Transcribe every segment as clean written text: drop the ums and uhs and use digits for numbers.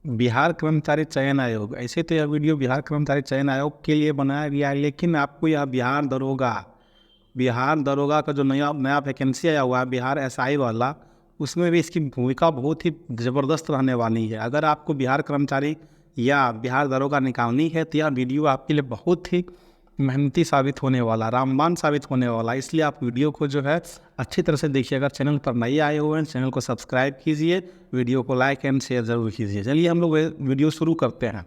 बिहार कर्मचारी चयन आयोग, ऐसे तो यह वीडियो बिहार कर्मचारी चयन आयोग के लिए बनाया गया है, लेकिन आपको यह बिहार दरोगा का जो नया नया वैकेंसी आया हुआ है बिहार एसआई वाला, उसमें भी इसकी भूमिका बहुत ही ज़बरदस्त रहने वाली है। अगर आपको बिहार कर्मचारी या बिहार दरोगा निकालनी है तो यह वीडियो आपके लिए बहुत ही मेहनती साबित होने वाला, रामबाण साबित होने वाला। इसलिए आप वीडियो को जो है अच्छी तरह से देखिए। अगर चैनल पर नए आए हुए हैं, चैनल को सब्सक्राइब कीजिए, वीडियो को लाइक एंड शेयर ज़रूर कीजिए। चलिए हम लोग वीडियो शुरू करते हैं।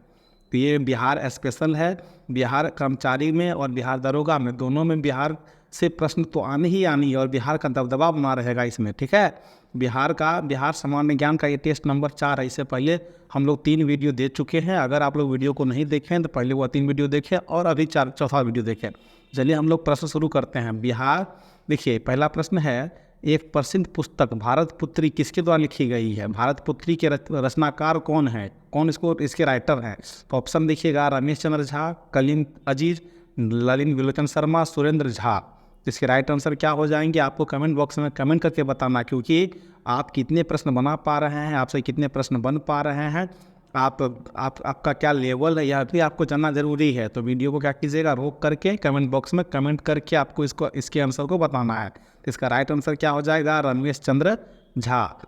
तो ये बिहार स्पेशल है। बिहार कर्मचारी में और बिहार दरोगा में, दोनों में बिहार से प्रश्न तो आने ही आनी है और बिहार का दबदबा बना रहेगा इसमें, ठीक है। बिहार सामान्य ज्ञान का ये टेस्ट नंबर 4 है। इससे पहले हम लोग 3 वीडियो दे चुके हैं। अगर आप लोग वीडियो को नहीं देखें तो पहले वो 3 वीडियो देखें और अभी चौथा वीडियो देखें। चलिए हम लोग प्रश्न शुरू करते हैं। बिहार, देखिए पहला प्रश्न है, एक प्रसिद्ध पुस्तक भारत पुत्री किसके द्वारा लिखी गई है? भारत पुत्री के रचनाकार कौन है? कौन इसके राइटर हैं? तो ऑप्शन देखिएगा, रमेश चंद्र झा, कलीम अजीज, ललित विलोचन शर्मा, सुरेंद्र झा। इसके राइट आंसर क्या हो जाएंगे आपको कमेंट बॉक्स में कमेंट करके बताना, क्योंकि आप कितने प्रश्न बना पा रहे हैं, आपसे कितने प्रश्न बन पा रहे हैं, आपका क्या लेवल है, यह भी आपको जानना ज़रूरी है। तो वीडियो को क्या कीजिएगा, रोक करके कमेंट बॉक्स में कमेंट करके आपको इसके आंसर को बताना है। तो इसका राइट आंसर क्या हो जाएगा, रमेश चंद्र झा।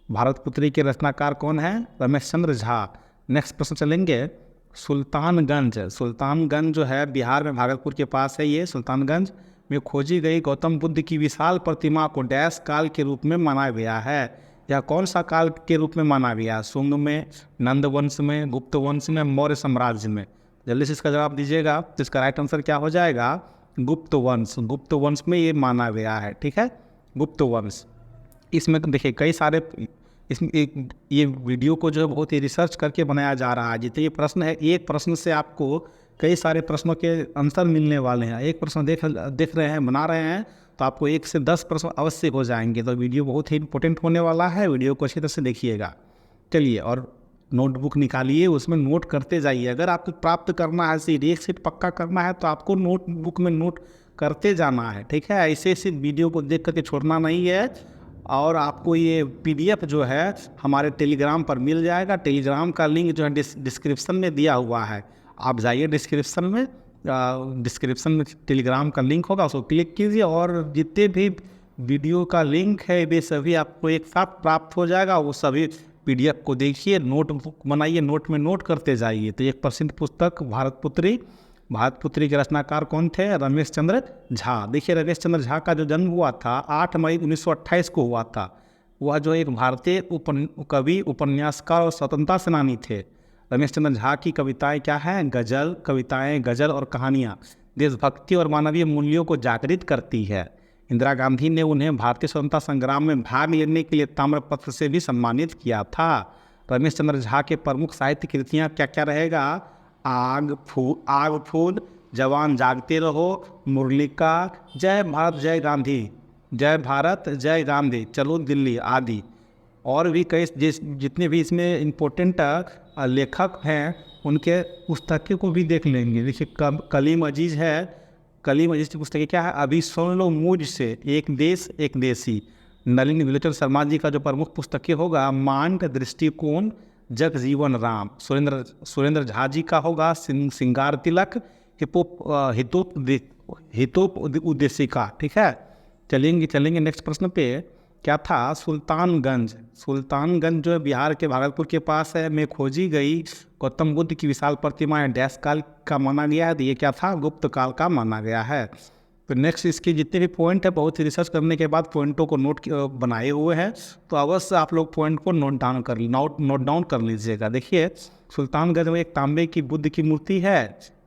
भारत पुत्री के रचनाकार कौन है? रमेश चंद्र झा। नेक्स्ट प्रश्न चलेंगे, सुल्तानगंज जो है बिहार में भागलपुर के पास है। ये सुल्तानगंज में खोजी गई गौतम बुद्ध की विशाल प्रतिमा को डैश काल के रूप में माना गया है? यह कौन सा काल के रूप में माना गया? शुंग में, नंद वंश में, गुप्त वंश में, मौर्य साम्राज्य में? जल्दी से इसका जवाब दीजिएगा। तो इसका राइट आंसर क्या हो जाएगा, गुप्त वंश। गुप्त वंश में ये माना गया है, ठीक है, गुप्त वंश। इसमें तो देखिए कई सारे, इसमें ये वीडियो को जो है बहुत ही रिसर्च करके बनाया जा रहा है। जितने ये प्रश्न है, एक प्रश्न से आपको कई सारे प्रश्नों के आंसर मिलने वाले हैं। एक प्रश्न देख रहे हैं, बना रहे हैं, तो आपको 1 से 10 प्रश्न अवश्य हो जाएंगे। तो वीडियो बहुत ही इंपॉर्टेंट होने वाला है, वीडियो को अच्छी तरह से देखिएगा। चलिए, और नोटबुक निकालिए, उसमें नोट करते जाइए। अगर आपको प्राप्त करना है, सीधी एक सीट पक्का करना है, तो आपको नोटबुक में नोट करते जाना है, ठीक है। ऐसे वीडियो को देख करके छोड़ना नहीं है। और आपको ये PDF जो है हमारे टेलीग्राम पर मिल जाएगा। टेलीग्राम का लिंक जो है डिस्क्रिप्शन में दिया हुआ है। आप जाइए डिस्क्रिप्शन में टेलीग्राम का लिंक होगा, उसको क्लिक कीजिए और जितने भी वीडियो का लिंक है वे सभी आपको एक साथ प्राप्त हो जाएगा। वो सभी PDF को देखिए, नोटबुक बनाइए, नोट में नोट करते जाइए। तो एक प्रसिद्ध पुस्तक भारत पुत्री के रचनाकार कौन थे? रमेश चंद्र झा। देखिए रमेश चंद्र झा का जो जन्म हुआ था 8 मई 1928 को हुआ था। वह जो एक भारतीय कवि, उपन्यासकार और स्वतंत्रता सेनानी थे। रमेश चंद्र झा की कविताएं क्या हैं? गज़ल और कहानियाँ देशभक्ति और मानवीय मूल्यों को जागृत करती है। इंदिरा गांधी ने उन्हें भारतीय स्वतंत्रता संग्राम में भाग लेने के लिए ताम्रपत्र से भी सम्मानित किया था। रमेश चंद्र झा के प्रमुख साहित्य कृतियाँ क्या क्या रहेगा? आग फूल, जवान जागते रहो, मुरलिका, जय भारत जय गांधी, जय भारत जय गांधी, चलो दिल्ली आदि। और भी कई जितने भी इसमें इम्पोर्टेंट लेखक हैं उनके पुस्तकें को भी देख लेंगे। देखिए कलीम अजीज है, कलीम अजीज की पुस्तकें क्या है? अभी सुन लो मुझ से, एक देश एक देशी। नलिनी विलोचन शर्मा जी का जो प्रमुख पुस्तकें होगा, मांड, दृष्टिकोण, जग जीवन राम। सुरेंद्र झा जी का होगा सिंगार तिलक, हितोप उद्देशिका, ठीक है। चलेंगे नेक्स्ट प्रश्न पे। क्या था? सुल्तानगंज जो है बिहार के भागलपुर के पास है, में खोजी गई गौतम बुद्ध की विशाल प्रतिमा है, डैश काल का माना गया है? तो ये क्या था? गुप्त काल का माना गया है। तो नेक्स्ट इसके जितने भी पॉइंट है, बहुत ही रिसर्च करने के बाद पॉइंटों को बनाए हुए हैं, तो अवश्य आप लोग पॉइंट को नोट डाउन कर लीजिएगा। देखिए सुल्तानगंज में एक तांबे की बुद्ध की मूर्ति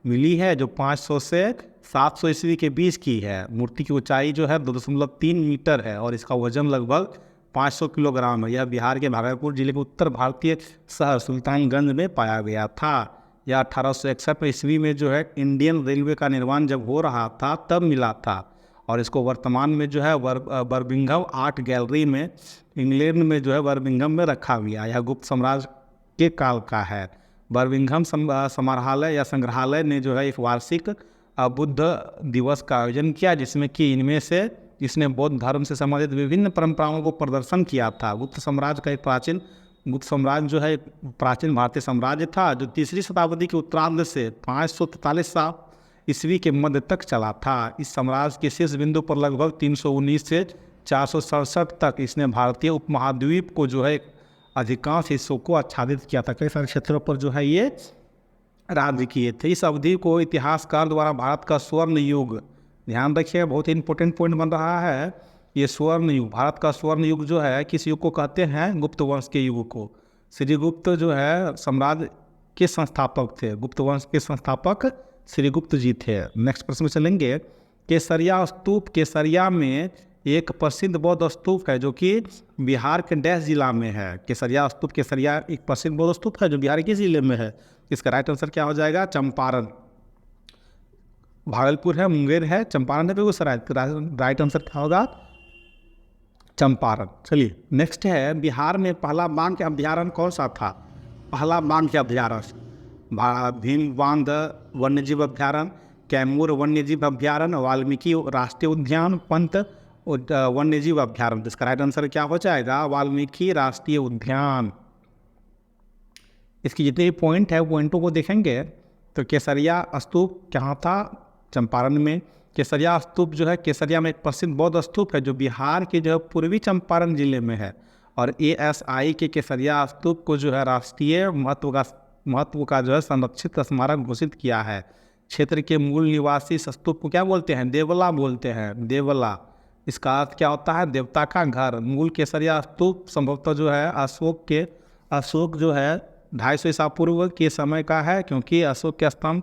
मिली है, जो 500 से 700 ईस्वी के बीच की है। मूर्ति की ऊंचाई जो है 2.3 मीटर है और इसका वजन लगभग 500 किलोग्राम है। यह बिहार के भागलपुर जिले के उत्तर भारतीय शहर सुल्तानगंज में पाया गया था। यह 1861 ईस्वी में जो है इंडियन रेलवे का निर्माण जब हो रहा था तब मिला था। और इसको वर्तमान में जो है बर्मिंघम आर्ट गैलरी में इंग्लैंड में जो है बर्मिंघम में रखा गया। यह गुप्त साम्राज्य के काल का है। बर्मिंघम समारोहालय या संग्रहालय ने जो है एक वार्षिक बुद्ध दिवस का आयोजन किया, जिसमें कि इसने बौद्ध धर्म से संबंधित विभिन्न परंपराओं को प्रदर्शन किया था। गुप्त साम्राज्य का एक प्राचीन गुप्त साम्राज्य जो है प्राचीन भारतीय साम्राज्य था जो 3री शताब्दी के उत्तरार्ध से 543 ईस्वी के मध्य तक चला था। इस साम्राज्य के शीर्ष बिंदु पर लगभग 319 से 467 तक इसने भारतीय उपमहाद्वीप को जो है अधिकांश हिस्सों को आच्छादित किया था। कई सारे क्षेत्रों पर जो है ये राज्य किए थे। इस अवधि को इतिहासकार द्वारा भारत का स्वर्ण युग, ध्यान रखिए बहुत ही इंपॉर्टेंट पॉइंट बन रहा है, ये स्वर्ण युग, भारत का स्वर्ण युग जो है किस युग को कहते हैं? गुप्त वंश के युग को। श्रीगुप्त जो है साम्राज्य के संस्थापक थे, गुप्त वंश के संस्थापक श्रीगुप्त जी थे। नेक्स्ट प्रश्न में चलेंगे। केसरिया स्तूप, केसरिया में एक प्रसिद्ध बौद्ध स्तूप है जो कि बिहार के डैश जिला में है। केसरिया स्तूप, केसरिया एक प्रसिद्ध बौद्ध स्तूप है जो बिहार के जिले में है। इसका राइट आंसर क्या हो जाएगा? चंपारण। भागलपुर है, मुंगेर है, चंपारण है, बेगूसराय। राइट आंसर क्या होगा? चंपारण। चलिए नेक्स्ट है, बिहार में पहला बाघ के अभ्यारण्य कौन सा था? पहला बाघ के अभ्यारण्य भीम बांध वन्यजीव अभ्यारण्य, कैमूर वन्यजीव अभ्यारण्य, वाल्मीकि राष्ट्रीय उद्यान, पंत वन्यजीव अभ्यारण्य। इसका राइट आंसर क्या हो जाएगा? वाल्मीकि राष्ट्रीय उद्यान। इसकी जितने भी पॉइंट है पॉइंटों को देखेंगे तो केसरिया स्तूप कहाँ था? चंपारण में। केसरिया स्तूप जो है, केसरिया में एक प्रसिद्ध बौद्ध स्तूप है जो बिहार के जो है पूर्वी चंपारण जिले में है। और ASI के केसरिया स्तूप को जो है राष्ट्रीय महत्व का जो है संरक्षित स्मारक घोषित किया है। क्षेत्र के मूल निवासी इस स्तूप को क्या बोलते हैं? देवला बोलते हैं, देवला। इसका अर्थ क्या होता है? देवता का घर। मूल केसरिया स्तूप संभवतः जो है अशोक जो है 250 ईसा पूर्व के समय का है, क्योंकि अशोक के स्तंभ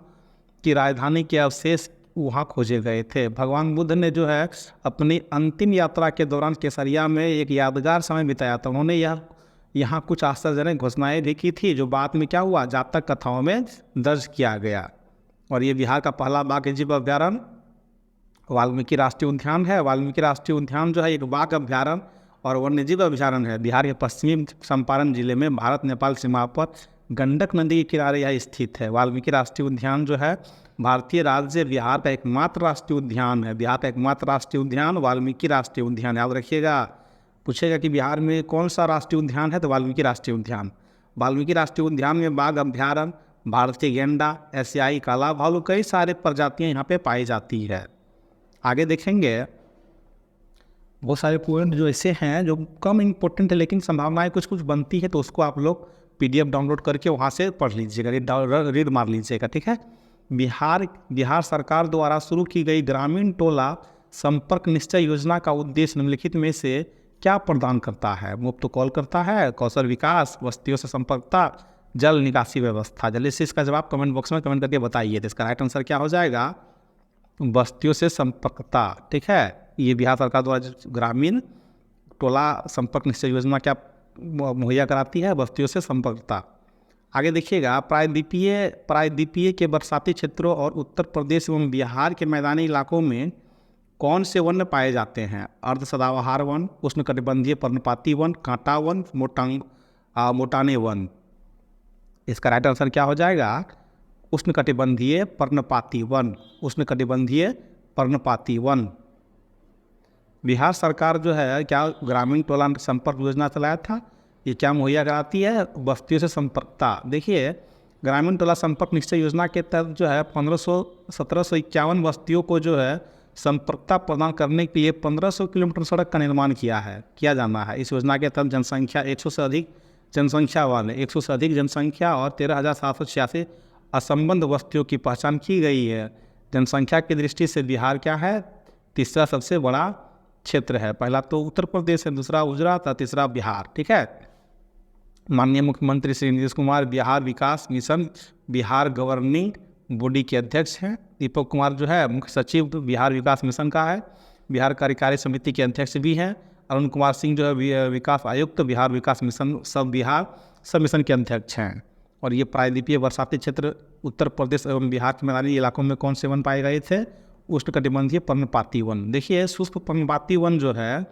की राजधानी के अवशेष वहाँ खोजे गए थे। भगवान बुद्ध ने जो है अपनी अंतिम यात्रा के दौरान केसरिया में एक यादगार समय बिताया था। उन्होंने यहाँ कुछ आश्चर्यजनक घोषणाएं भी की थी जो बाद में क्या हुआ? जातक कथाओं में दर्ज किया गया। और ये बिहार का पहला बाघ अभ्यारण्य वाल्मीकि राष्ट्रीय उद्यान है। वाल्मीकि राष्ट्रीय उद्यान जो है एक बाघ अभ्यारण्य और वन्यजीव अभ्यारण्य है। बिहार के पश्चिमी चंपारण जिले में भारत नेपाल सीमा पर गंडक नदी के किनारे यह स्थित है। वाल्मीकि राष्ट्रीय उद्यान जो है भारतीय राज्य बिहार का एकमात्र राष्ट्रीय उद्यान है। बिहार का एकमात्र राष्ट्रीय उद्यान वाल्मीकि राष्ट्रीय उद्यान, याद रखिएगा। पूछेगा कि बिहार में कौन सा राष्ट्रीय उद्यान है, तो वाल्मीकि राष्ट्रीय उद्यान। वाल्मीकि राष्ट्रीय उद्यान में बाघ अभ्यारण्य, भारतीय गेंडा, एशियाई काला भालू, कई सारे प्रजातियां यहाँ पे पाई जाती है। आगे देखेंगे बहुत सारे पॉइंट जो ऐसे हैं जो कम इम्पोर्टेंट है लेकिन संभावनाएं कुछ कुछ बनती है, तो उसको आप लोग PDF डाउनलोड करके वहाँ से पढ़ लीजिएगा, रीड मार लीजिएगा, ठीक है। बिहार सरकार द्वारा शुरू की गई ग्रामीण टोला संपर्क निश्चय योजना का उद्देश्य निम्नलिखित में से क्या प्रदान करता है? मुफ्त कॉल करता है, कौशल विकास, बस्तियों से संपर्कता, जल निकासी व्यवस्था। जल्दी से इसका जवाब कमेंट बॉक्स में कमेंट करके बताइए। तो इसका राइट आंसर क्या हो जाएगा? बस्तियों से संपर्कता, ठीक है। ये बिहार सरकार द्वारा ग्रामीण टोला संपर्क निश्चय योजना क्या मुहैया कराती है? बस्तियों से संपर्कता। आगे देखिएगा, प्रायद्वीपीय के बरसाती क्षेत्रों और उत्तर प्रदेश एवं बिहार के मैदानी इलाकों में कौन से वन पाए जाते हैं? अर्ध सदाबहार वन, उष्णकटिबंधीय पर्णपाती वन, कांटा वन, मोटाने वन। इसका राइट आंसर क्या हो जाएगा? उष्णकटिबंधीय पर्णपाती वन, उष्णकटिबंधीय पर्णपाती वन। बिहार सरकार जो है क्या ग्रामीण टोला संपर्क योजना चलाया था? ये क्या मुहैया कराती है? बस्तियों से संपर्कता। देखिए, ग्रामीण टोला संपर्क निश्चय योजना के तहत जो है 1751 बस्तियों को जो है संपर्कता प्रदान करने के लिए 1500 किलोमीटर सड़क का निर्माण किया जाना है। इस योजना के तहत जनसंख्या 100 से अधिक जनसंख्या वाले 100 से अधिक जनसंख्या और 13,786 असंबद्ध बस्तियों की पहचान की गई है। जनसंख्या की दृष्टि से बिहार क्या है? तीसरा सबसे बड़ा क्षेत्र है। पहला तो उत्तर प्रदेश है, दूसरा गुजरात और तीसरा बिहार, ठीक है। माननीय मुख्यमंत्री श्री नीतीश कुमार बिहार विकास मिशन बिहार गवर्निंग बॉडी के अध्यक्ष हैं। दीपक कुमार जो है मुख्य सचिव बिहार विकास मिशन का है, बिहार कार्यकारी समिति के अध्यक्ष भी हैं। अरुण कुमार सिंह जो है विकास आयुक्त बिहार विकास मिशन सब मिशन के अध्यक्ष हैं। और ये प्रायद्वीपीय बरसाती क्षेत्र उत्तर प्रदेश एवं बिहार के मैदानी इलाकों में कौन से वन पाए गए थे? उष्णकटिबंधीय पर्णपाती वन। देखिए, शुष्क पर्णपाती वन जो है,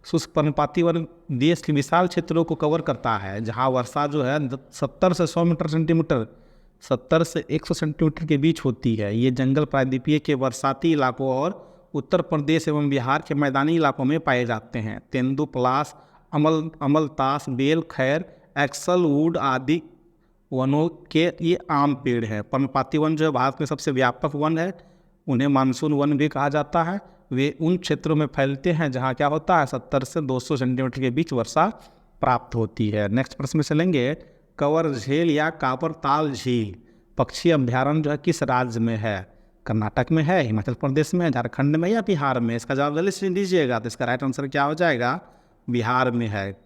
शुष्क पर्णपाती वन देश के विशाल क्षेत्रों को कवर करता है, जहाँ वर्षा जो है 70 से 100 सेंटीमीटर 70 से 100 सेंटीमीटर के बीच होती है। ये जंगल प्रायद्वीपीय के बरसाती इलाकों और उत्तर प्रदेश एवं बिहार के मैदानी इलाकों में पाए जाते हैं। तेंदु, पलाश, अमलतास, बेल, खैर, एक्सल, वुड आदि वनों के ये आम पेड़ है। पर्णपाती वन जो है भारत में सबसे व्यापक वन है, उन्हें मानसून वन भी कहा जाता है। वे उन क्षेत्रों में फैलते हैं जहाँ क्या होता है 70 से 200 सेंटीमीटर के बीच वर्षा प्राप्त होती है। नेक्स्ट प्रश्न में चलेंगे, कंवर झील या कापरताल झील पक्षी अभ्यारण्य जो है किस राज्य में है? कर्नाटक में है, हिमाचल प्रदेश में, झारखंड में या बिहार में? इसका जवाब जल्दी से दीजिएगा। तो इसका राइट आंसर क्या हो जाएगा? बिहार में है।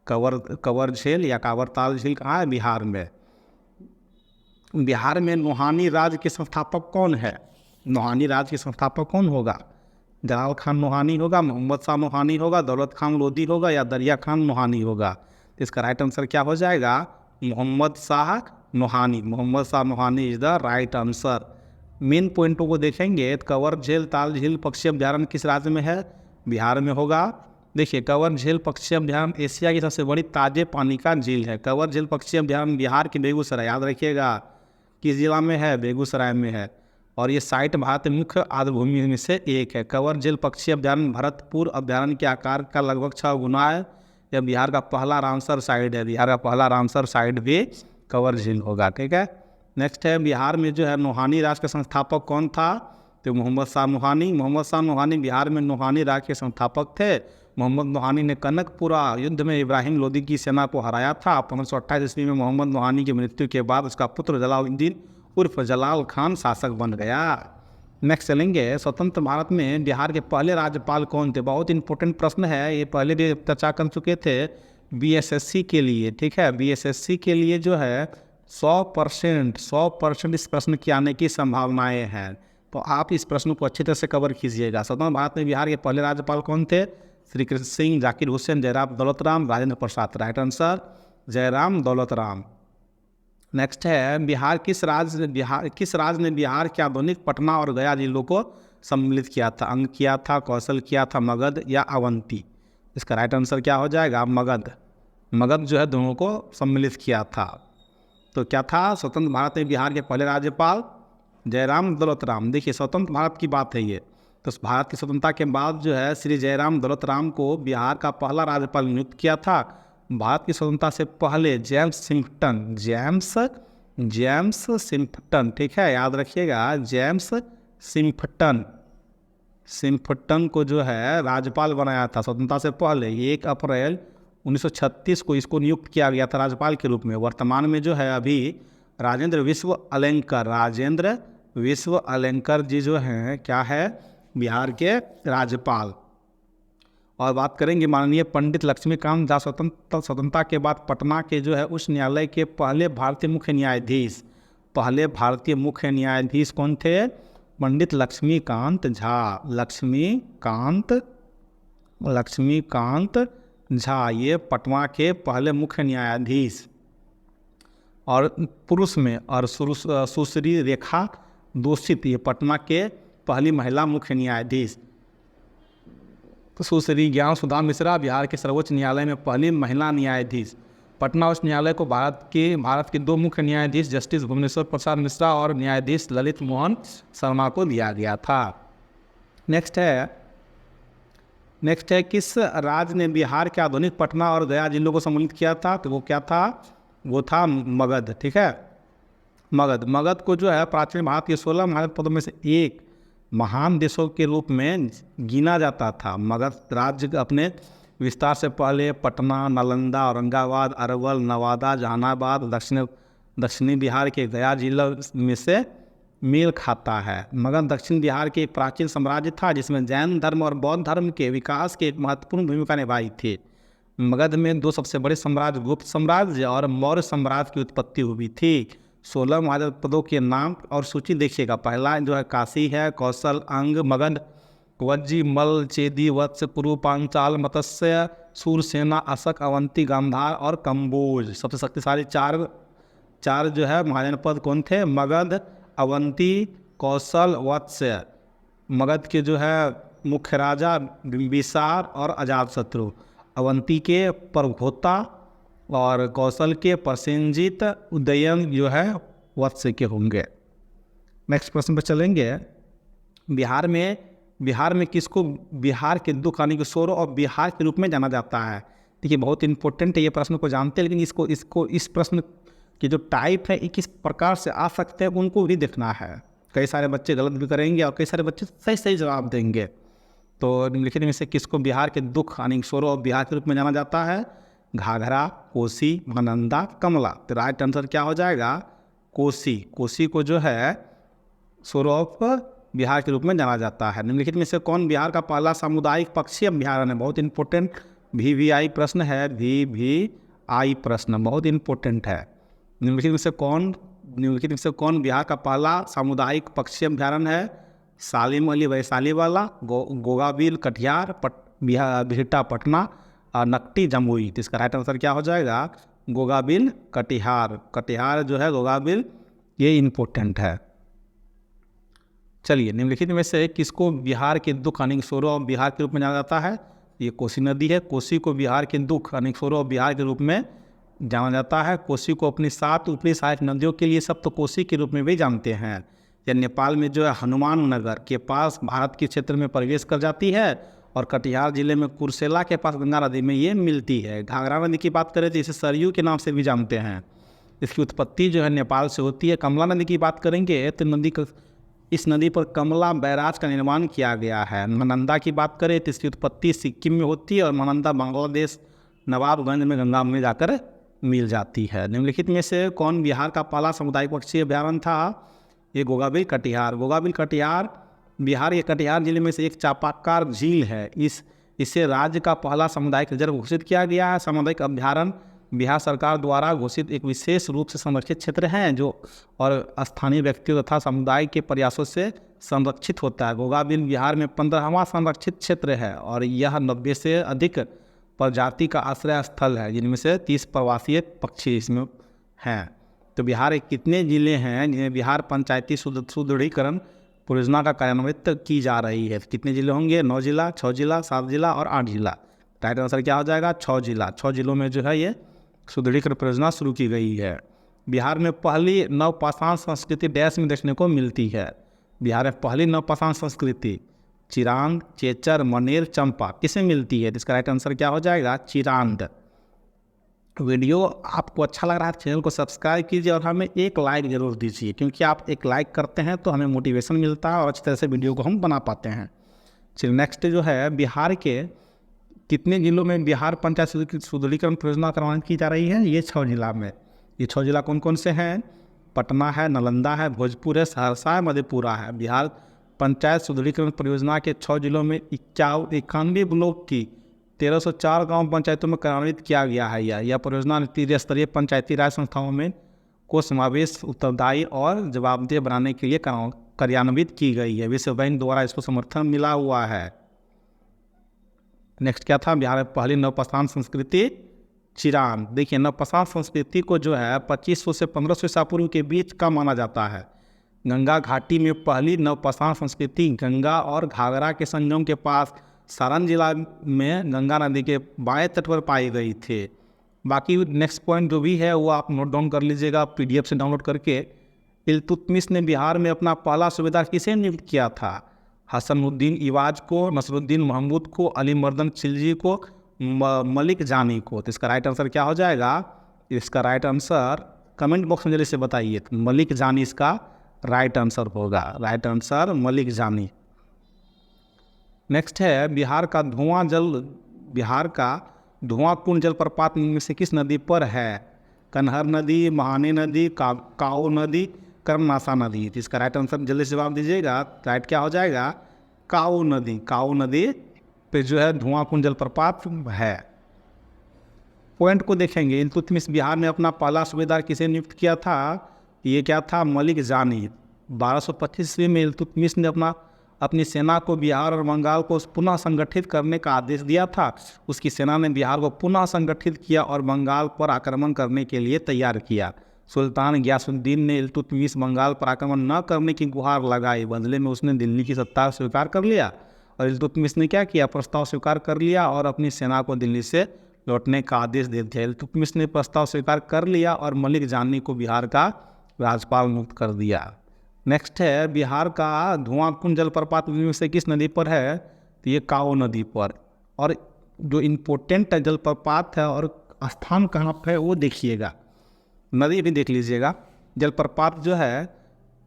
कंवर झील या कांवरताल झील कहाँ है? बिहार में। बिहार में नोहानी राज्य के संस्थापक कौन है? नोहानी राज्य के संस्थापक कौन होगा? जलाल खान नोहानी होगा, मोहम्मद शाह नोहानी होगा, दौलत खान लोधी होगा या दरिया खान नोहानी होगा? तो इसका राइट आंसर क्या हो जाएगा? Mohammad Shah Nohani. Mohammad Shah Nohani is the right answer. Main पॉइंटों को देखेंगे तो कंवर झील ताल झील पक्षी अभ्यारण्य किस राज्य में है? बिहार में होगा। देखिए, कंवर झील पक्षी अभ्यारण्य एशिया की सबसे बड़ी ताजे पानी का झील है। कंवर झील पक्षी अभ्यारण्य बिहार के बेगूसराय, याद रखिएगा, किस जिला में है? बेगूसराय में है। और ये साइट भारत में मुख्य आर्द्रभूमि में से एक है। कंवर झील पक्षी अभ्यारण्य भरतपुर अभ्यारण्य के आकार का लगभग 6 गुना है। यह बिहार का पहला रामसर साइट है। बिहार का पहला रामसर साइट भी कंवर झील होगा। ठीक है। नेक्स्ट है, बिहार में जो है नोहानी राज्य का संस्थापक कौन था? तो मोहम्मद शाह नोहानी। मोहम्मद शाह नोहानी बिहार में नोहानी राज्य के संस्थापक थे। मोहम्मद नोहानी ने कनकपुरा युद्ध में इब्राहिम लोदी की सेना को हराया था। 1528 ईस्वी में मोहम्मद नोहानी की मृत्यु के बाद उसका पुत्र जलालुद्दीन उर्फ जलाल खान शासक बन गया। नेक्स्ट चलेंगे, स्वतंत्र भारत में बिहार के पहले राज्यपाल कौन थे? बहुत इंपॉर्टेंट प्रश्न है, ये पहले भी चर्चा कर चुके थे बीएसएससी के लिए। ठीक है, बीएसएससी के लिए जो है 100% इस प्रश्न के आने की संभावनाएं हैं। तो आप इस प्रश्न को अच्छी तरह से कवर कीजिएगा। स्वतंत्र भारत में बिहार के पहले राज्यपाल कौन थे? Shri Krishna Singh, Zakir Hussain, Jairam Daulat Ram, Rajendra Prasad. Right answer Jairam Daulat Ram. Next है, किस राज्य ने बिहार के आधुनिक पटना और गया जिलों को सम्मिलित किया था? अंग किया था, कौशल किया था, मगध या अवंती? इसका राइट आंसर क्या हो जाएगा? मगध। मगध जो है दोनों को सम्मिलित किया था। तो क्या था? स्वतंत्र भारत में बिहार के पहले राज्यपाल जयराम दौलत राम। देखिए, स्वतंत्र भारत की बात है ये। तो भारत की स्वतंत्रता के बाद जो है श्री जयराम दौलत राम को बिहार का पहला राज्यपाल नियुक्त किया था। भारत की स्वतंत्रता से पहले जेम्स सिम्पटन, ठीक है, याद रखिएगा, जेम्स सिम्पटन को जो है राज्यपाल बनाया था स्वतंत्रता से पहले। 1 अप्रैल 1936 को इसको नियुक्त किया गया था राज्यपाल के रूप में। वर्तमान में जो है अभी राजेंद्र विश्व अलंकर जी जो हैं क्या है? बिहार के राज्यपाल। और बात करेंगे माननीय पंडित लक्ष्मीकांत झा, स्वतंत्रता के बाद पटना के जो है उच्च न्यायालय के पहले भारतीय मुख्य न्यायाधीश कौन थे? पंडित लक्ष्मीकांत झा। लक्ष्मीकांत झा ये पटना के पहले मुख्य न्यायाधीश। और पुरुष में और सुश्री रेखा दोषित ये पटना के पहली महिला मुख्य न्यायाधीश। तो सुश्री ज्ञान सुधा मिश्रा बिहार के सर्वोच्च न्यायालय में पहली महिला न्यायाधीश। पटना उच्च न्यायालय को भारत के 2 मुख्य न्यायाधीश जस्टिस भुवनेश्वर प्रसाद मिश्रा और न्यायाधीश ललित मोहन शर्मा को दिया गया था। नेक्स्ट है, किस राज्य ने बिहार के आधुनिक पटना और गया जिलों को सम्मिलित किया था? तो वो क्या था? वो था मगध। ठीक है, मगध को जो है प्राचीन भारत के 16 महापदों में से एक महान देशों के रूप में गिना जाता था। मगध राज्य अपने विस्तार से पहले पटना, नालंदा, औरंगाबाद, अरवल, नवादा, जहानाबाद, दक्षिणी बिहार के गया जिला में से मेल खाता है। मगध दक्षिण बिहार के एक प्राचीन साम्राज्य था जिसमें जैन धर्म और बौद्ध धर्म के विकास की एक महत्वपूर्ण भूमिका निभाई थी। मगध में 2 सबसे बड़े साम्राज्य गुप्त साम्राज्य और मौर्य साम्राज्य की उत्पत्ति हुई थी। 16 महाजनपदों के नाम और सूची देखिएगा। पहला जो है काशी है, कौशल, अंग, मगध, वज्जी, मल, चेदी, वत्स, कुरु, पांचाल, मत्स्य, सूरसेना, अशक, अवंती, गांधार और कंबोज। सबसे शक्तिशाली चार जो है महाजनपद कौन थे? मगध, अवंती, कौशल, वत्स्य। मगध के जो है मुख्य राजा बिंबिसार और अजातशत्रु, अवंती के परघोता और कौशल के प्रसेनजीत, उदयन जो है वत्स्य के होंगे। नेक्स्ट प्रश्न पर चलेंगे। बिहार में किसको बिहार के 2 खानी किशोरों और बिहार के रूप में जाना जाता है? देखिए बहुत इंपॉर्टेंट है, ये प्रश्न को जानते हैं, लेकिन इसको इस प्रश्न की जो टाइप है ये किस प्रकार से आ सकते हैं उनको भी देखना है। कई सारे बच्चे गलत भी करेंगे और कई सारे बच्चे सही सही जवाब देंगे। तो निम्नलिखित में से किसको बिहार के दुख यानी स्वरों ऑफ बिहार के रूप में जाना जाता है? घाघरा, कोसी, महानंदा, कमला। तो राइट आंसर क्या हो जाएगा? कोसी। कोसी को जो है स्वरों ऑफ बिहार के रूप में जाना जाता है। निम्नलिखित में से कौन बिहार का पहला सामुदायिक पक्षी अभ्यारण्य है? बहुत इंपॉर्टेंट VVI प्रश्न है, VVI प्रश्न बहुत इंपॉर्टेंट है। निम्नलिखित में से कौन बिहार का पहला सामुदायिक पक्षी अभ्यारण्य है? सालिम अली वैशाली वाला, गोगाबिल कटिहार, बिहटा पटना और नकटी जमुई। तो इसका राइट आंसर क्या हो जाएगा? गोगाबिल कटिहार। कटिहार जो है गोगाबिल, ये इंपॉर्टेंट है। चलिए, निम्नलिखित में से किसको बिहार के दुख यानी स्वरों ऑफ बिहार के रूप में जाना जाता है? ये कोसी नदी है। कोसी को बिहार के दुख यानी स्वरों ऑफ बिहार के रूप में जाना जाता है। कोसी को अपनी 7 ऊपरी सहायक नदियों के लिए सब तो कोसी के रूप में भी जानते हैं। यह नेपाल में जो है हनुमान नगर के पास भारत के क्षेत्र में प्रवेश कर जाती है और कटिहार जिले में कुर्सेला के पास गंगा नदी में ये मिलती है। घाघरा नदी की बात करें तो इसे सरयू के नाम से भी जानते हैं। इसकी उत्पत्ति जो है नेपाल से होती है। कमला नदी की बात करेंगे तो इस नदी पर कमला बैराज का निर्माण किया गया है। महानंदा की बात करें तो इसकी उत्पत्ति सिक्किम में होती है और महानंदा बांग्लादेश नवाबगंज में गंगा में जाकर मिल जाती है। निम्नलिखित में से कौन बिहार का पहला सामुदायिक पक्षी अभ्यारण्य था? ये गोगाबिल कटिहार। गोगाबिल कटिहार बिहार के कटिहार जिले में से एक चापाकार झील है। इसे राज्य का पहला सामुदायिक रिजर्व घोषित किया गया है। सामुदायिक अभ्यारण्य बिहार सरकार द्वारा घोषित एक विशेष रूप से संरक्षित क्षेत्र हैं जो और स्थानीय व्यक्तियों तथा समुदाय के प्रयासों से संरक्षित होता है। गोगाबिल बिहार में 15वां संरक्षित क्षेत्र है और यह 90 से अधिक प्रजाति का आश्रय स्थल है, जिनमें से 30 प्रवासी पक्षी इसमें हैं। तो बिहार के कितने जिले हैं जिन्हें बिहार पंचायती सुदृढ़ीकरण परियोजना का कार्यान्वित की जा रही है? कितने जिले होंगे? 9 जिला, 6 जिला, 7 जिला और 8 जिला। राइट आंसर क्या हो जाएगा? 6 जिला। 6 जिलों में जो है ये सुदृढ़ीकरण परियोजना शुरू की गई है। बिहार में पहली नवपाषाण संस्कृति डैश में देखने को मिलती है। बिहार में पहली नवपाषाण संस्कृति चिरांद, चेचर, मनेर, चंपा किसे मिलती है? इसका राइट आंसर क्या हो जाएगा? चिरांद। वीडियो आपको अच्छा लग रहा है चैनल को सब्सक्राइब कीजिए और हमें एक लाइक ज़रूर दीजिए, क्योंकि आप एक लाइक करते हैं तो हमें मोटिवेशन मिलता है और अच्छी तरह से वीडियो को हम बना पाते हैं। चलिए नेक्स्ट जो है, बिहार के कितने जिलों में बिहार पंचायत सुदृढ़ीकरण परियोजना कार्यान्वित की जा रही है? ये 6 जिला में। ये 6 जिला कौन कौन से हैं? पटना है, नालंदा है, भोजपुर है, सहरसा है, मधेपुरा है। बिहार पंचायत सुदृढ़ीकरण परियोजना के 6 जिलों में 91 ब्लॉक की 1304 गांव पंचायतों में कार्यान्वित किया गया है। यह परियोजना त्रिस्तरीय स्तरीय पंचायती राज संस्थाओं में को समावेश, उत्तरदायी और जवाबदेह बनाने के लिए कार्यान्वित की गई है। विश्व बैंक द्वारा इसको समर्थन मिला हुआ है। नेक्स्ट क्या था? बिहार में पहली नवपाषाण संस्कृति चिरांद। देखिए, नवपाषाण संस्कृति को जो है 2500 से 1500 ईसा पूर्व के बीच का माना जाता है। गंगा घाटी में पहली नवपाषाण संस्कृति गंगा और घाघरा के संगम के पास सारण जिला में गंगा नदी के बाएं तट पर पाई गई थी। बाकी नेक्स्ट पॉइंट जो भी है वो आप नोट डाउन कर लीजिएगा PDF से डाउनलोड करके। इल्तुतमिश ने बिहार में अपना पहला सूबेदार किसे नियुक्त किया था? हसनुद्दीन इवाज को, नसरुद्दीन महमूद को, अली मर्दन खिलजी को, मलिक जानी को। तो इसका राइट आंसर क्या हो जाएगा? इसका राइट आंसर कमेंट बॉक्स में जल्दी से बताइए। तो मलिक जानी इसका राइट आंसर होगा। राइट आंसर मलिक जानी। नेक्स्ट है, बिहार का धुआंकुंड जलप्रपात में से किस नदी पर है? कन्हर नदी, महाने नदी, काऊ नदी, कर्मनाशा नदी। तो इसका राइट आंसर जल्दी से जवाब दीजिएगा। राइट क्या हो जाएगा? काऊ नदी। काऊ नदी पे जो है धुआंकुंड जलप्रपात है। पॉइंट को देखेंगे, इल्तुतमिश बिहार में अपना पहला सूबेदार किसे नियुक्त किया था? ये क्या था? मलिक जानी। 1225 ईस्वी में इल्तुतमिश ने अपनी सेना को बिहार और बंगाल को पुनः संगठित करने का आदेश दिया था। उसकी सेना ने बिहार को पुनः संगठित किया और बंगाल पर आक्रमण करने के लिए तैयार किया। सुल्तान गियासुद्दीन ने इल्तुतमिश बंगाल पर आक्रमण न करने की गुहार लगाई। बदले में उसने दिल्ली की सत्ता स्वीकार कर लिया और इल्तुतमिश ने क्या किया? प्रस्ताव स्वीकार कर लिया और अपनी सेना को दिल्ली से लौटने का आदेश दे दिया। इल्तुतमिश ने प्रस्ताव स्वीकार कर लिया और मलिक जानी को बिहार का राज्यपाल नियुक्त कर दिया। नेक्स्ट है, बिहार का धुआंकुंड जलप्रपात में से किस नदी पर है? तो ये काऊ नदी पर। और जो इम्पोर्टेंट जलप्रपात है और स्थान कहाँ पर है वो देखिएगा, नदी भी देख लीजिएगा। जलप्रपात जो है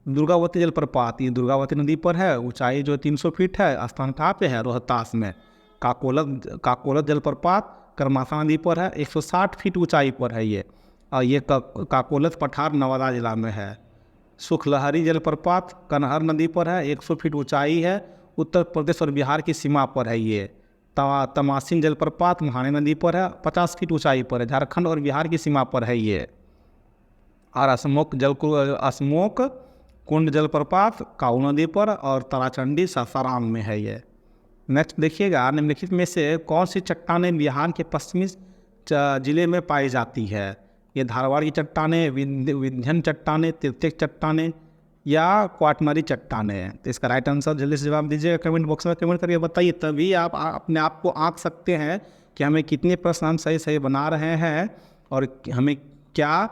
दुर्गावती जलप्रपात, ये दुर्गावती नदी पर है, ऊंचाई जो 300 फीट है। स्थान कहाँ पे है? रोहतास में। काकोलत जलप्रपात करमासा नदी पर है, 160 फीट ऊंचाई पर है ये, और ये काकोलत पठार नवादा जिला में है। सुखलहरी जलप्रपात कनहर नदी पर है, 100 फीट ऊंचाई है, उत्तर प्रदेश और बिहार की सीमा पर है ये। तमासिन जलप्रपात महाने नदी पर है, 50 फीट ऊंचाई पर है, झारखंड और बिहार की सीमा पर है ये। और अशमोक कुंड जलप्रपात काऊ नदी पर और ताराचंडी सासाराम में है ये। नेक्स्ट देखिएगा, निम्नलिखित में से कौन सी चट्टानें बिहार के पश्चिमी जिले में पाई जाती है? ये धारवाड़ की चट्टानें, विंध्यन चट्टानें, तिरतेक चट्टानें या क्वाटमरी चट्टानें? तो इसका राइट आंसर जल्दी से जवाब दीजिएगा, कमेंट बॉक्स में कमेंट करके बताइए, तभी आप अपने आप को आंक सकते हैं कि हमें कितने प्रश्न हम सही सही बना रहे हैं और हमें क्या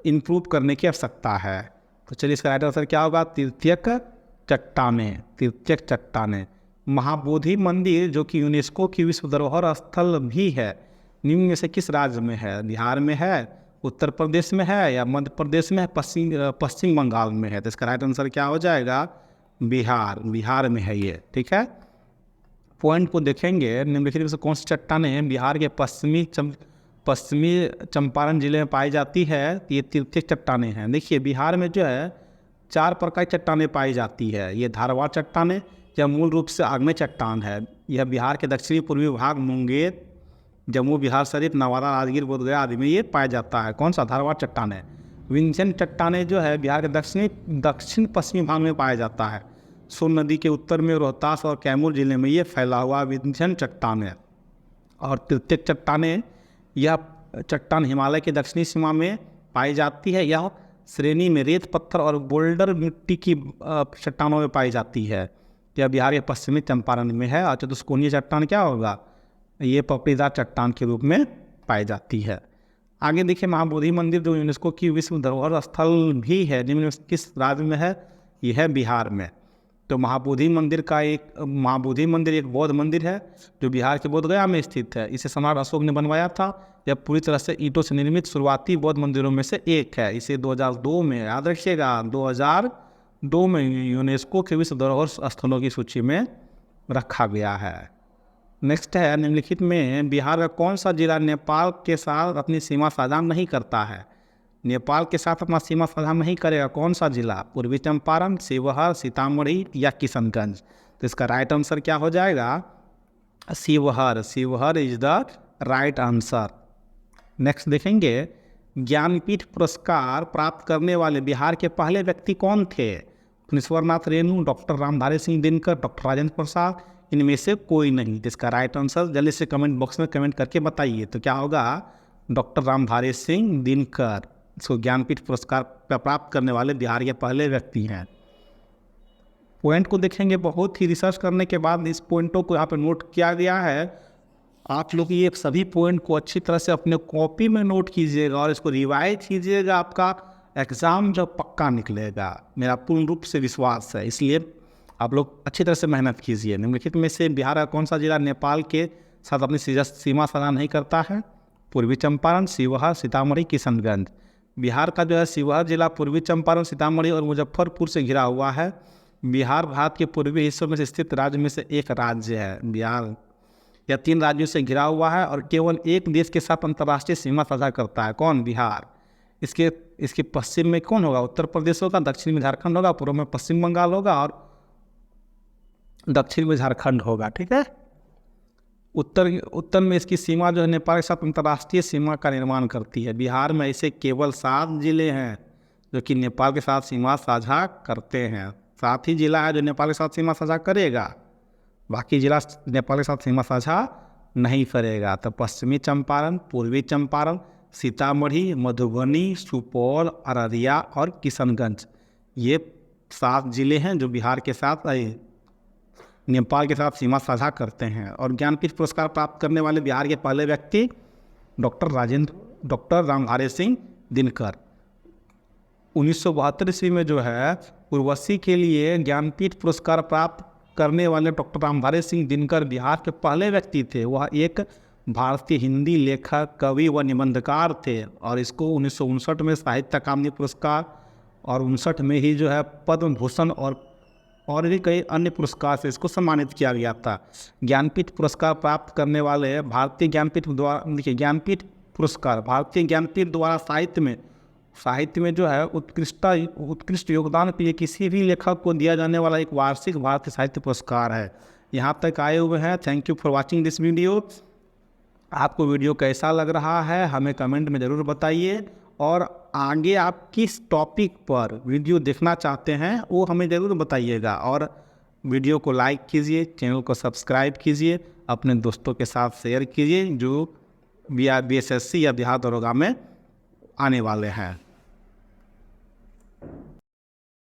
इम्प्रूव करने की आवश्यकता है। तो चलिए इसका राइट आंसर क्या होगा? तिरतेक चट्टानें, तिरतेक चट्टानें। महाबोधि मंदिर जो कि यूनेस्को की विश्व धरोहर स्थल भी है, निम्न में से किस राज्य में है? बिहार में है, उत्तर प्रदेश में है या मध्य प्रदेश में है, पश्चिम बंगाल में है? तो इसका राइट आंसर क्या हो जाएगा? बिहार में है ये, ठीक है। पॉइंट को देखेंगे, निम्नलिखित में से कौन सी चट्टानें बिहार के पश्चिमी चंपारण जिले में पाई जाती है? ये तिरतेक चट्टानें हैं। देखिए बिहार में जो है 4 प्रकार की चट्टानें पाई जाती है। ये धारवाड़ चट्टानें, यह मूल रूप से आग्नेय चट्टान है। यह बिहार के दक्षिणी पूर्वी भाग मुंगेर, जम्मू, बिहार शरीफ, नवादा, राजगीर, बोधगया आदि में ये पाया जाता है। कौन सा? धारवाड़ चट्टानें। विंध्यन चट्टानें जो है बिहार के दक्षिण पश्चिमी भाग में पाया जाता है। सोन नदी के उत्तर में रोहतास और कैमूर जिले में ये फैला हुआ विंध्यन चट्टान है। और तिरतेक चट्टानें, यह चट्टान हिमालय के दक्षिणी सीमा में पाई जाती है। यह श्रेणी में रेत पत्थर और बोल्डर मिट्टी की चट्टानों में पाई जाती है। यह बिहार के पश्चिमी चंपारण में है। और चतुष्कोणीय चट्टान क्या होगा? ये पपड़ीदार चट्टान के रूप में पाई जाती है। आगे देखिए, महाबोधि मंदिर जो यूनेस्को की विश्व धरोहर स्थल भी है, निम्न में किस राज्य में है? यह है बिहार में। तो महाबोधि मंदिर एक बौद्ध मंदिर है जो बिहार के बोधगया में स्थित है। इसे सम्राट अशोक ने बनवाया था। यह पूरी तरह से ईंटों से निर्मित शुरुआती बौद्ध मंदिरों में से एक है। इसे 2002 में, याद रखिएगा, 2002 में यूनेस्को के विश्व धरोहर स्थलों की सूची में रखा गया है। नेक्स्ट है, निम्नलिखित में बिहार का कौन सा जिला नेपाल के साथ अपनी सीमा साझा नहीं करता है? नेपाल के साथ अपना सीमा साझा नहीं करेगा, कौन सा जिला? पूर्वी चंपारण, शिवहर, सीतामढ़ी या किशनगंज? तो इसका राइट आंसर क्या हो जाएगा? Sheohar is the right answer. Next देखेंगे, ज्ञानपीठ पुरस्कार प्राप्त करने वाले बिहार के पहले व्यक्ति कौन थे? फुनीश्वरनाथ रेणु, डॉक्टर रामधारी सिंह दिनकर, डॉक्टर राजेंद्र प्रसाद, इनमें से कोई नहीं। तो इसका राइट आंसर जल्दी से कमेंट बॉक्स में कमेंट करके बताइए। तो क्या होगा? डॉक्टर रामधारी सिंह दिनकर इसको ज्ञानपीठ पुरस्कार प्राप्त करने वाले बिहार के पहले व्यक्ति हैं। पॉइंट को देखेंगे, बहुत ही रिसर्च करने के बाद इस पॉइंटों को यहाँ पे नोट किया गया है। आप लोग ये सभी पॉइंट को अच्छी तरह से अपने कॉपी में नोट कीजिएगा और इसको रिवाइज कीजिएगा। आपका एग्ज़ाम जो पक्का निकलेगा, मेरा पूर्ण रूप से विश्वास है। इसलिए आप लोग अच्छी तरह से मेहनत कीजिए। निम्नलिखित में से बिहार का कौन सा जिला नेपाल के साथ अपनी सीमा साझा नहीं करता है? पूर्वी चंपारण, शिवहर, सीतामढ़ी, किशनगंज। बिहार का जो है शिवहर जिला पूर्वी चंपारण, सीतामढ़ी और मुजफ्फरपुर से घिरा हुआ है। बिहार भारत के पूर्वी हिस्सों में से स्थित राज्य में से एक राज्य है। बिहार या 3 राज्यों से घिरा हुआ है और केवल एक देश के साथ अंतर्राष्ट्रीय सीमा साझा करता है। कौन? बिहार। इसके पश्चिम में कौन होगा? उत्तर प्रदेश होगा, दक्षिण में झारखंड होगा, पूर्व में पश्चिम बंगाल होगा और दक्षिण में झारखंड होगा, ठीक है। उत्तर में इसकी सीमा जो है नेपाल के साथ अंतर्राष्ट्रीय सीमा का निर्माण करती है। बिहार में ऐसे केवल 7 जिले हैं जो कि नेपाल के साथ सीमा साझा करते हैं। 7 ही जिला है जो नेपाल के साथ सीमा साझा करेगा, बाकी जिला नेपाल के साथ सीमा साझा नहीं करेगा। तो पश्चिमी चंपारण, पूर्वी चंपारण, सीतामढ़ी, मधुबनी, सुपौल, अररिया और किशनगंज, ये 7 जिले हैं जो बिहार के साथ नेपाल के साथ सीमा साझा करते हैं। और ज्ञानपीठ पुरस्कार प्राप्त करने वाले बिहार के पहले व्यक्ति डॉक्टर रामधारी सिंह दिनकर। 1972 ईस्वी में जो है उर्वशी के लिए ज्ञानपीठ पुरस्कार प्राप्त करने वाले डॉक्टर रामधारी सिंह दिनकर बिहार के पहले व्यक्ति थे। वह एक भारतीय हिंदी लेखक, कवि व निबंधकार थे और इसको 1959 में साहित्य अकादमी पुरस्कार और 59 में ही जो है पद्म भूषण और भी कई अन्य पुरस्कार से इसको सम्मानित किया गया था। ज्ञानपीठ पुरस्कार प्राप्त करने वाले भारतीय ज्ञानपीठ द्वारा, देखिए ज्ञानपीठ पुरस्कार भारतीय ज्ञानपीठ द्वारा साहित्य में जो है उत्कृष्ट योगदान के लिए किसी भी लेखक को दिया जाने वाला एक वार्षिक भारतीय साहित्य पुरस्कार है। यहाँ तक आए हुए हैं। Thank you for watching this video. आपको वीडियो कैसा लग रहा है हमें कमेंट में ज़रूर बताइए, और आगे आप किस टॉपिक पर वीडियो देखना चाहते हैं वो हमें ज़रूर बताइएगा। और वीडियो को लाइक कीजिए, चैनल को सब्सक्राइब कीजिए, अपने दोस्तों के साथ शेयर कीजिए जो BSSC या बिहार दरोगा में आने वाले हैं।